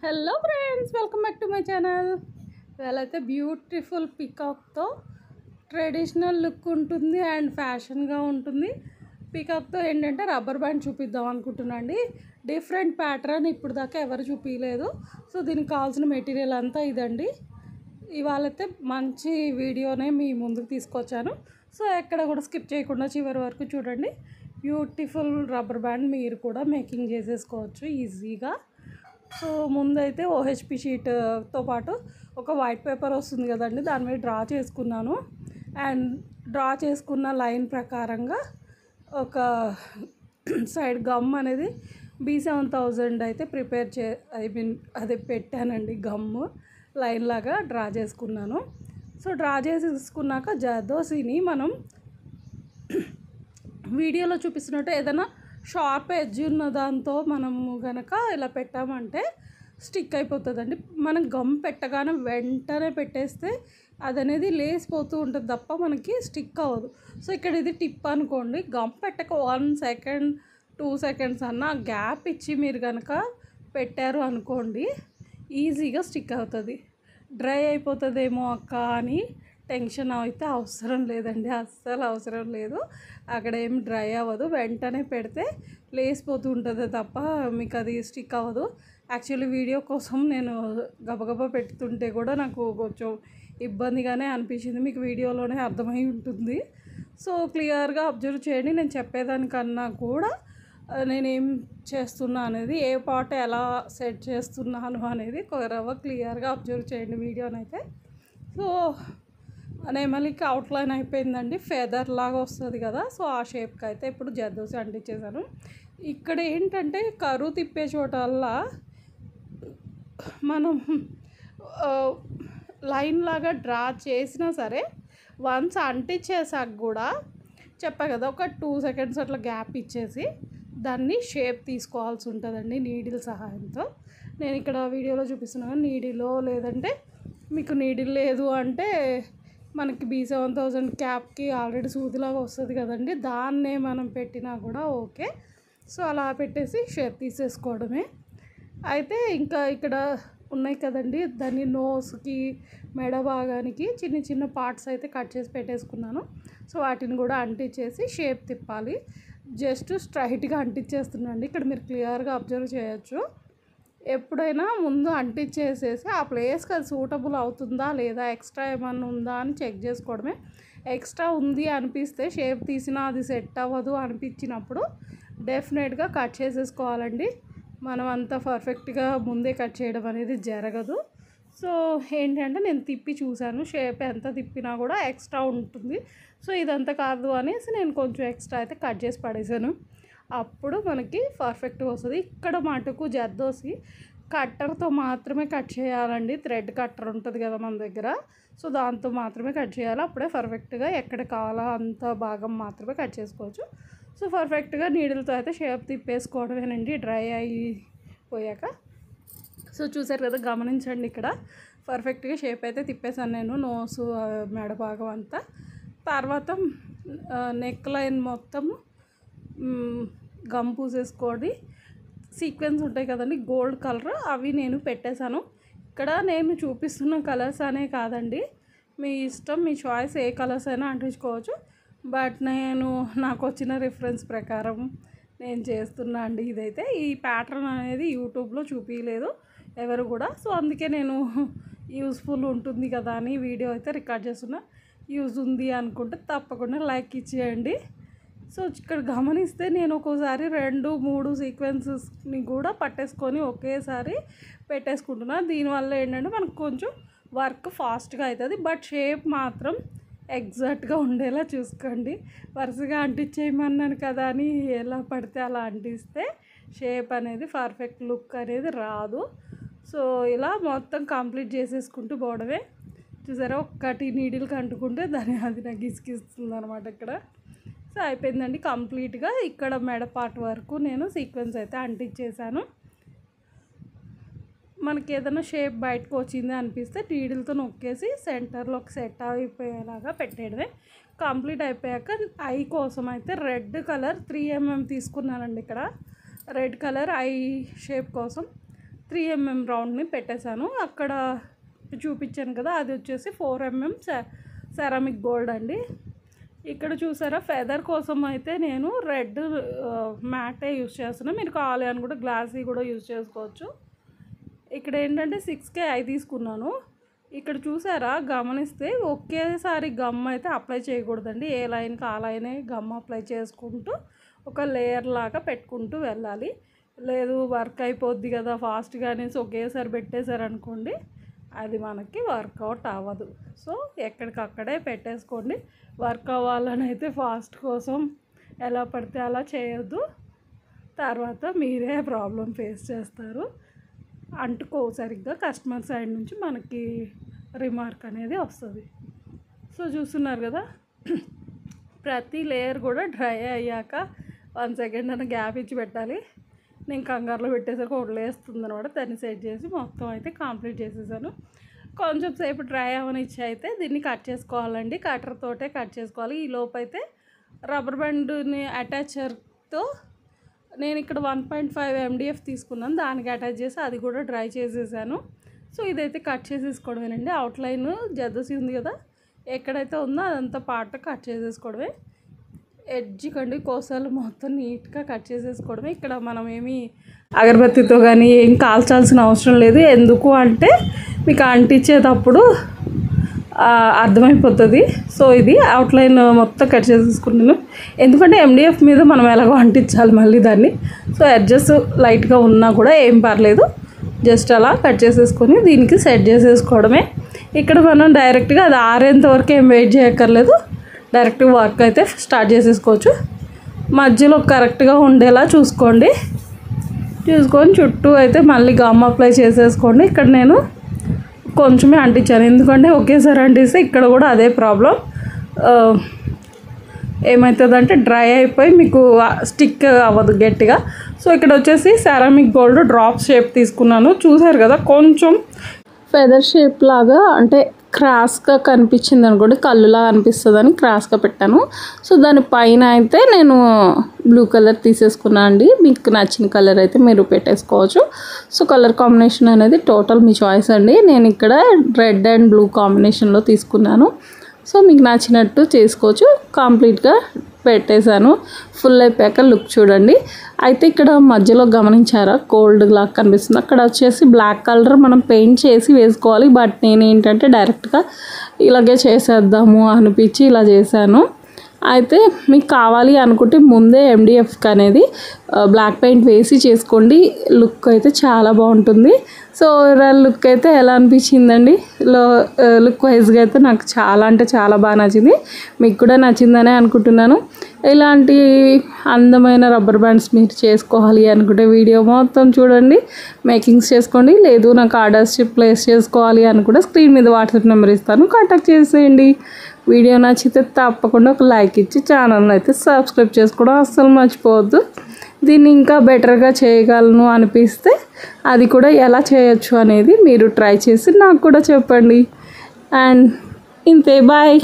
Hello friends, welcome back to my channel. ఇవాళైతే beautiful పికాక్తో traditional look ఉంటుంది and ఫ్యాషన్గా ఉంటుంది. పికాక్తో ఏంటంటే రబ్బర్ బ్యాండ్ చూపిద్దాం అనుకుంటున్నాను అండి. డిఫరెంట్ ప్యాటర్న్ ఇప్పుడు దాకా ఎవరు చూపించలేదు. సో దీనికి కావాల్సిన మెటీరియల్ అంతా ఇదండి. ఇవాళైతే మంచి వీడియోనే మీ ముందుకు తీసుకొచ్చాను. సో ఎక్కడ కూడా స్కిప్ చేయకుండా చివరి వరకు చూడండి. బ్యూటిఫుల్ రబ్బర్ బ్యాండ్ మీరు కూడా మేకింగ్ చేసేసుకోవచ్చు ఈజీగా. సో ముందైతే ఓహెచ్పి షీట్తో పాటు ఒక వైట్ పేపర్ వస్తుంది కదండి, దాని మీద డ్రా చేసుకున్నాను. అండ్ డ్రా చేసుకున్న లైన్ ప్రకారంగా ఒక సైడ్ గమ్ అనేది B7000 అయితే అదే పెట్టానండి. గమ్ము లైన్ లాగా డ్రా చేసుకున్నాను. సో డ్రా చేసుకున్నాక జర్దోసిని మనం వీడియోలో చూపిస్తున్నట్టు ఏదైనా షార్ప్ ఎడ్జ్ ఉన్న దాంతో మనము కనుక ఇలా పెట్టామంటే స్టిక్ అయిపోతుందండి. మనం గమ్ పెట్టగానే వెంటనే పెట్టేస్తే అది అనేది లేసిపోతూ ఉంటుంది తప్ప మనకి స్టిక్ అవ్వదు. సో ఇక్కడ ఇది టిప్ అనుకోండి, గమ్ పెట్టక 1 సెకండ్ 2 సెకండ్స్ అన్న గ్యాప్ ఇచ్చి మీరు కనుక పెట్టారు అనుకోండి, ఈజీగా స్టిక్ అవుతుంది. డ్రై అయిపోతుందేమో అక్క అని టెన్షన్ అయితే అవసరం లేదండి, అస్సలు అవసరం లేదు. అక్కడ ఏం డ్రై అవ్వదు, వెంటనే పెడితే లేసిపోతూ ఉంటుంది తప్ప మీకు అది స్టిక్ అవ్వదు. యాక్చువల్లీ వీడియో కోసం నేను గబగబా పెడుతుంటే కూడా నాకు కొంచెం ఇబ్బందిగానే అనిపించింది. మీకు వీడియోలోనే అర్థమై ఉంటుంది. సో క్లియర్గా అబ్జర్వ్ చేయండి. నేను చెప్పేదానికన్నా కూడా నేనేం చేస్తున్నా అనేది, ఏ పార్ట్ ఎలా సెట్ చేస్తున్నాను అనేది క్లియర్గా అబ్జర్వ్ చేయండి వీడియోనైతే. సో నెమలికి అవుట్లైన్ అయిపోయిందండి, ఫెదర్ లాగా వస్తుంది కదా. సో ఆ షేప్కి అయితే ఇప్పుడు జర్దోసి అంటించేసాను. ఇక్కడ ఏంటంటే కరువు తిప్పే చోటల్లా మనం లైన్ లాగా డ్రా చేసినా సరే వన్స్ అంటించేసాక కూడా చెప్పా కదా, ఒక 2 సెకండ్స్ అట్లా గ్యాప్ ఇచ్చేసి దాన్ని షేప్ తీసుకోవాల్సి ఉంటుందండి నీడిల్ సహాయంతో. నేను ఇక్కడ వీడియోలో చూపిస్తున్నాను నీడిలో, లేదంటే మీకు నీడిల్ లేదు అంటే మనకి B7000 క్యాప్కి ఆల్రెడీ సూదిలాగా వస్తుంది కదండి, దాన్నే మనం పెట్టినా కూడా ఓకే. సో అలా పెట్టేసి షేప్ తీసేసుకోవడమే. అయితే ఇంకా ఇక్కడ ఉన్నాయి కదండి, దాన్ని నోస్కి మెడ భాగానికి చిన్న చిన్న పార్ట్స్ అయితే కట్ చేసి పెట్టేసుకున్నాను. సో వాటిని కూడా అంటించేసి షేప్ తిప్పాలి. జస్ట్ స్ట్రైట్గా అంటించేస్తున్నాండి. ఇక్కడ మీరు క్లియర్గా అబ్జర్వ్ చేయొచ్చు. ఎప్పుడైనా ముందు అంటించేసేసి ఆ ప్లేస్కి అది సూటబుల్ అవుతుందా లేదా, ఎక్స్ట్రా ఏమన్నా ఉందా అని చెక్ చేసుకోవడమే. ఎక్స్ట్రా ఉంది అనిపిస్తే షేప్ తీసినా అది సెట్ అవ్వదు అనిపించినప్పుడు డెఫినెట్గా కట్ చేసేసుకోవాలండి. మనం అంత పర్ఫెక్ట్గా ముందే కట్ చేయడం అనేది జరగదు. సో ఏంటంటే నేను తిప్పి చూశాను, షేప్ ఎంత తిప్పినా కూడా ఎక్స్ట్రా ఉంటుంది. సో ఇదంతా కాదు అనేసి నేను కొంచెం ఎక్స్ట్రా అయితే కట్ చేసి పడేసాను. అప్పుడు మనకి పర్ఫెక్ట్గా వస్తుంది. ఇక్కడ మటుకు జర్దోసి కట్టర్తో మాత్రమే కట్ చేయాలండి. థ్రెడ్ కట్టర్ ఉంటుంది కదా మన దగ్గర, సో దాంతో మాత్రమే కట్ చేయాలి. అప్పుడే పర్ఫెక్ట్గా ఎక్కడ కావాలో అంత భాగం మాత్రమే కట్ చేసుకోవచ్చు. సో పర్ఫెక్ట్గా నీడిల్తో అయితే షేప్ తిప్పేసుకోవడమేనండి డ్రై అయిపోయాక. సో చూసారు కదా, గమనించండి ఇక్కడ పర్ఫెక్ట్గా షేప్ అయితే తిప్పేసాను నేను, నోసు మెడ భాగం అంతా. తర్వాత నెక్ లైన్ మొత్తము గమ్ పూసేసుకోండి. సీక్వెన్స్ ఉంటాయి కదండి గోల్డ్ కలర్, అవి నేను పెట్టేశాను. ఇక్కడ నేను చూపిస్తున్న కలర్స్ అనే కాదండి, మీ ఇష్టం, మీ చాయిస్, ఏ కలర్స్ అయినా అంటించుకోవచ్చు. బట్ నాకు వచ్చిన రిఫరెన్స్ ప్రకారం నేను చేస్తున్నా అండి ఇదైతే. ఈ ప్యాటర్న్ అనేది యూట్యూబ్లో చూపించలేదు ఎవరు కూడా. సో అందుకే నేను యూస్ఫుల్ ఉంటుంది కదా అని వీడియో అయితే రికార్డ్ చేస్తున్నా. యూజ్ ఉంది అనుకుంటే తప్పకుండా లైక్ ఇచ్చేయండి. సో ఇక్కడ గమనిస్తే నేను ఒక్కోసారి 2-3 సీక్వెన్సెస్ని కూడా పట్టేసుకొని ఒకేసారి పెట్టేసుకుంటున్నా. దీనివల్ల ఏంటంటే మనకు కొంచెం వర్క్ ఫాస్ట్గా అవుతుంది. బట్ షేప్ మాత్రం ఎగ్జాక్ట్గా ఉండేలా చూసుకోండి. వరుసగా అంటించేయమన్నాను కదా అని ఎలా పడితే అలా అంటిస్తే షేప్ అనేది పర్ఫెక్ట్ లుక్ అనేది రాదు. సో ఇలా మొత్తం కంప్లీట్ చేసేసుకుంటూ పోవడమే. చూసారా, ఒక్కటి నీడిల్కి అంటుకుంటే అది నాకు ఇసుకిస్తుంది అనమాట ఇక్కడ. సో అయిపోయిందండి కంప్లీట్గా. ఇక్కడ మెడ పార్ట్ వరకు నేను సీక్వెన్స్ అయితే అంటించేసాను. మనకి ఏదైనా షేప్ బయటకు వచ్చింది అనిపిస్తే నీడిల్తో నొక్కేసి సెంటర్లో సెట్ అయిపోయేలాగా పెట్టేయడమే. కంప్లీట్ అయిపోయాక ఐ కోసం అయితే రెడ్ కలర్ 3mm తీసుకున్నానండి. ఇక్కడ రెడ్ కలర్ ఐ షేప్ కోసం 3mm రౌండ్ని పెట్టేశాను. అక్కడ చూపించాను కదా, అది వచ్చేసి 4mm సెరామిక్ గోల్డ్ అండి. ఇక్కడ చూసారా, ఫెదర్ కోసం అయితే నేను రెడ్ మ్యాటే యూజ్ చేస్తున్నాను. మీరు కావాలి అని కూడా గ్లాసీ కూడా యూజ్ చేసుకోవచ్చు. ఇక్కడ ఏంటంటే 6K అవి తీసుకున్నాను. ఇక్కడ చూసారా, గమనిస్తే ఒకేసారి గమ్ అయితే అప్లై చేయకూడదండి. ఏ లైన్కి ఆ లైనే గమ్ అప్లై చేసుకుంటూ ఒక లేయర్ లాగా పెట్టుకుంటూ వెళ్ళాలి. లేదు వర్క్ అయిపోద్ది కదా ఫాస్ట్గా అనేసి ఒకేసారి పెట్టేశారనుకోండి, అది మనకి వర్కౌట్ అవ్వదు. సో ఎక్కడికక్కడే పెట్టేసుకోండి. వర్క్ అవ్వాలని అయితే ఫాస్ట్ కోసం ఎలా పడితే అలా చేయొద్దు. తర్వాత మీరే ప్రాబ్లం ఫేస్ చేస్తారు. అంటుకో సరిగ్గా కస్టమర్ సైడ్ నుంచి మనకి రిమార్క్ అనేది వస్తుంది. సో చూస్తున్నారు కదా, ప్రతి లేయర్ కూడా డ్రై అయ్యాక 1 సెకండ్ అన్న గ్యాప్ ఇచ్చి పెట్టాలి. నేను కంగారులో పెట్టేసరికి వదిలేస్తుంది అనమాట. దాన్ని సెట్ చేసి మొత్తం అయితే కంప్లీట్ చేసేసాను. కొంచెం సేపు డ్రై అవనిచ్చి అయితే దీన్ని కట్ చేసుకోవాలండి. కటర్ తోటే కట్ చేసుకోవాలి. ఈ లోపు అయితే రబ్బర్ బ్యాండ్ని అటాచర్తో నేను ఇక్కడ 1.5 MDF తీసుకున్నాను. దానికి అటాచ్ చేసి అది కూడా డ్రై చేసేసాను. సో ఇదైతే కట్ చేసేసుకోవడమేనండి. అవుట్లైన్ జద్దసి ఉంది కదా, ఎక్కడైతే ఉందో అదంతా పార్ట్ కట్ చేసేసుకోవడమే. ఎడ్జ్ కండి కోసాలు మొత్తం నీట్గా కట్ చేసేసుకోవడమే. ఇక్కడ మనం ఏమి అగరబత్తితో కానీ ఏం కాల్చాల్సిన అవసరం లేదు. ఎందుకు అంటే మీకు అంటించేటప్పుడు అర్థమైపోతుంది. సో ఇది అవుట్లైన్ మొత్తం కట్ చేసేసుకున్నాను. ఎందుకంటే MDF మీద మనం ఎలాగో అంటించాలి మళ్ళీ దాన్ని. సో ఎడ్జెస్ లైట్గా ఉన్నా కూడా ఏం పర్లేదు, జస్ట్ అలా కట్ చేసేసుకొని దీనికి సెట్ చేసేసుకోవడమే. ఇక్కడ మనం డైరెక్ట్గా అది ఆరేంత వరకు ఏం వెయిట్ చేయక్కర్లేదు. డైరెక్ట్గా వర్క్ అయితే స్టార్ట్ చేసేసుకోవచ్చు. మధ్యలో కరెక్ట్గా ఉండేలా చూసుకొని చుట్టూ అయితే మళ్ళీ గమ్ అప్లై చేసేసుకోండి. ఇక్కడ నేను కొంచెమే అంటించాను, ఎందుకంటే ఒకేసారి అంటిస్తే ఇక్కడ కూడా అదే ప్రాబ్లం. ఏమవుతుందంటే డ్రై అయిపోయి మీకు స్టిక్ అవ్వదు గట్టిగా. సో ఇక్కడ వచ్చేసి సెరామిక్ గోల్డ్ డ్రాప్ షేప్ తీసుకున్నాను. చూసారు కదా, కొంచెం ఫెదర్ షేప్ లాగా అంటే క్రాస్గా కనిపించింది అనుకోండి, కళ్ళులా అనిపిస్తుందని క్రాస్గా పెట్టాను. సో దానిపైన అయితే నేను బ్లూ కలర్ తీసేసుకున్నాను అండి. మీకు నచ్చిన కలర్ అయితే మీరు పెట్టేసుకోవచ్చు. సో కలర్ కాంబినేషన్ అనేది టోటల్ మీ చాయిస్ అండి. నేను ఇక్కడ రెడ్ అండ్ బ్లూ కాంబినేషన్లో తీసుకున్నాను. సో మీకు నచ్చినట్టు చేసుకోవచ్చు. కంప్లీట్గా పెట్టేశాను. ఫుల్ అయిపోయాక లుక్ చూడండి. అయితే ఇక్కడ మధ్యలో గమనించారా, గోల్డ్ లాగా కనిపిస్తుంది. అక్కడ వచ్చేసి బ్లాక్ కలర్ మనం పెయింట్ చేసి వేసుకోవాలి. బట్ నేను ఏంటంటే డైరెక్ట్గా ఇలాగే చేసేద్దాము అనిపించి ఇలా చేశాను. అయితే మీకు కావాలి అనుకుంటే ముందే MDF అనేది బ్లాక్ పెయింట్ వేసి చేసుకోండి. లుక్ అయితే చాలా బాగుంటుంది. సో ఓవరాల్ లుక్ అయితే ఎలా అనిపించిందండి? లుక్ వైజ్గా అయితే నాకు చాలా అంటే చాలా బాగా నచ్చింది. మీకు కూడా నచ్చిందనే అనుకుంటున్నాను. ఇలాంటి అందమైన రబ్బర్ బ్యాండ్స్ మీరు చేసుకోవాలి అనుకుంటే వీడియో మొత్తం చూడండి, మేకింగ్స్ చేసుకోండి. లేదు నాకు ఆర్డర్స్ ప్లేస్ చేసుకోవాలి అనుకుంటే స్క్రీన్ మీద వాట్సాప్ నెంబర్ ఇస్తాను, కాంటాక్ట్ చేసేయండి. వీడియో నచ్చితే తప్పకుండా ఒక లైక్ ఇచ్చి ఛానల్ని అయితే సబ్స్క్రైబ్ చేసుకోవడం అస్సలు మర్చిపోవద్దు. దీన్ని ఇంకా బెటర్గా చేయగలను అనిపిస్తే అది కూడా ఎలా చేయొచ్చు అనేది మీరు ట్రై చేసి నాకు కూడా చెప్పండి. అండ్ ఇంతే, బాయ్.